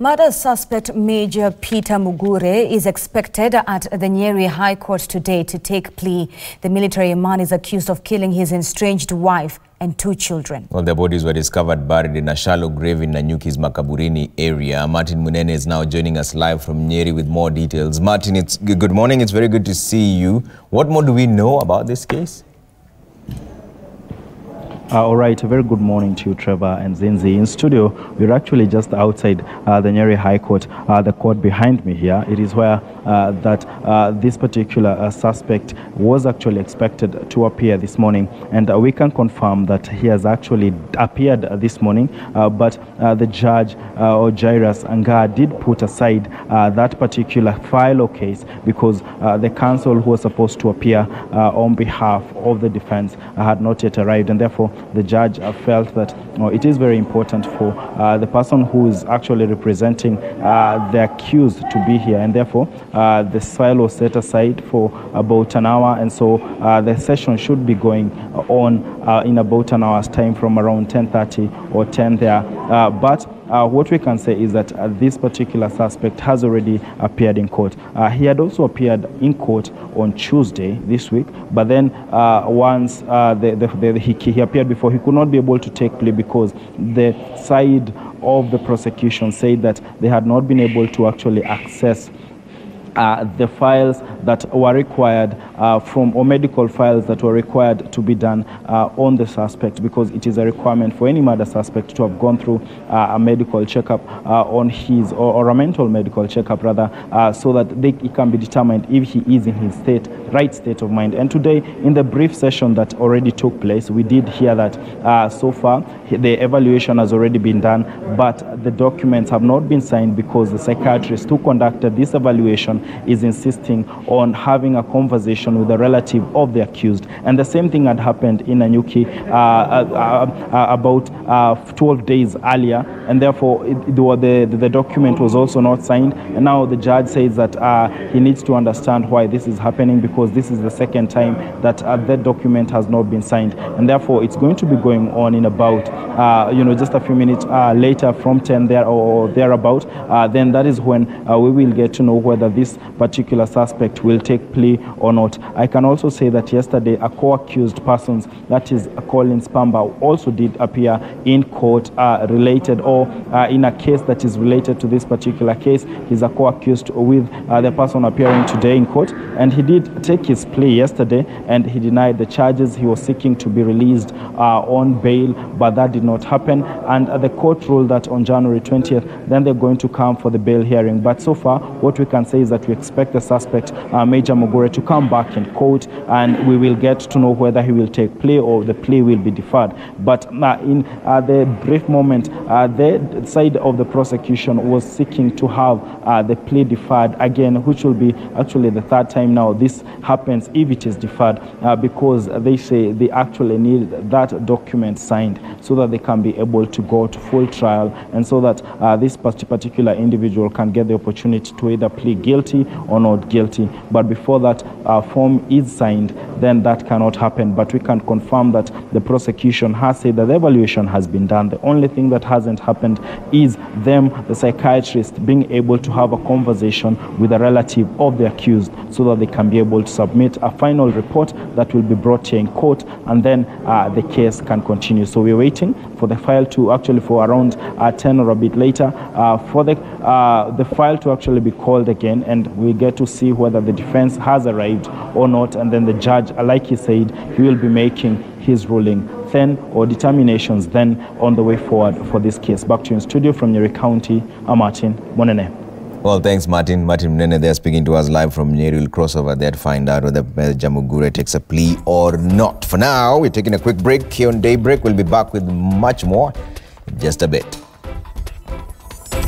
Murder suspect Major Peter Mugure is expected at the Nyeri High Court today to take plea. The military man is accused of killing his estranged wife and 2 children. Well, their bodies were discovered buried in a shallow grave in Nanyuki's Makaburini area. Martin Munene is now joining us live from Nyeri with more details. Martin, good morning. It's very good to see you. What more do we know about this case? All right, a very good morning to you, Trevor and Zinzi. In studio, we're actually just outside the Nyeri High Court, the court behind me here. It is where this particular suspect was actually expected to appear this morning. And we can confirm that he has actually appeared this morning, but the judge, Jairus Anga, did put aside that particular file or case because the counsel who was supposed to appear on behalf of the defense had not yet arrived, and therefore the judge felt that it is very important for the person who is actually representing the accused to be here, and therefore the file was set aside for about an hour, and so the session should be going on in about an hour's time from around 10:30 or 10 there. But what we can say is that this particular suspect has already appeared in court. He had also appeared in court on Tuesday this week, but then once he appeared before, he could not be able to take plea because the side of the prosecution said that they had not been able to actually access the files that were required or medical files that were required to be done on the suspect, because it is a requirement for any murder suspect to have gone through a medical checkup on his, or a mental medical checkup rather, so that it can be determined if he is in his right state of mind. And today, in the brief session that already took place, we did hear that so far the evaluation has already been done, but the documents have not been signed because the psychiatrist who conducted this evaluation is insisting on having a conversation with a relative of the accused. And the same thing had happened in Nanyuki about 12 days earlier, and therefore the document was also not signed. And now the judge says that he needs to understand why this is happening, because this is the second time that that document has not been signed, and therefore it's going to be going on in about just a few minutes later, from 10 there or thereabout. Then that is when we will get to know whether this particular suspect will take plea or not. I can also say that yesterday a co-accused person, that is Collins Pamba, also did appear in court related, or in a case that is related to this particular case. He's a co-accused with the person appearing today in court, and he did take his plea yesterday, and he denied the charges. He was seeking to be released on bail, but that did not happen, and the court ruled that on January 20th, then they're going to come for the bail hearing. But so far, what we can say is that we expect the suspect, Major Mugure, to come back in court, and we will get to know whether he will take plea or the plea will be deferred. But in the brief moment, the side of the prosecution was seeking to have the plea deferred again, which will be actually the third time now this happens if it is deferred, because they say they actually need that document signed so that they can be able to go to full trial, and so that this particular individual can get the opportunity to either plead guilty or not guilty. But before that form is signed, then that cannot happen. But we can confirm that the prosecution has said that the evaluation has been done. The only thing that hasn't happened is the psychiatrist, being able to have a conversation with a relative of the accused so that they can be able to submit a final report that will be brought here in court, and then the case can continue. So we're waiting for the file to actually, for around 10 or a bit later, for the file to actually be called again, and we get to see whether the defense has arrived or not, and then the judge, like he said, he will be making his ruling then, or determinations then, on the way forward for this case. Back to you in studio from Nyeri County, I'm Martin Munene. Well, thanks, Martin. Martin Munene there speaking to us live from Nyeri. We'll cross over there to find out whether Major Mugure takes a plea or not. For now, we're taking a quick break here on Daybreak. We'll be back with much more in just a bit.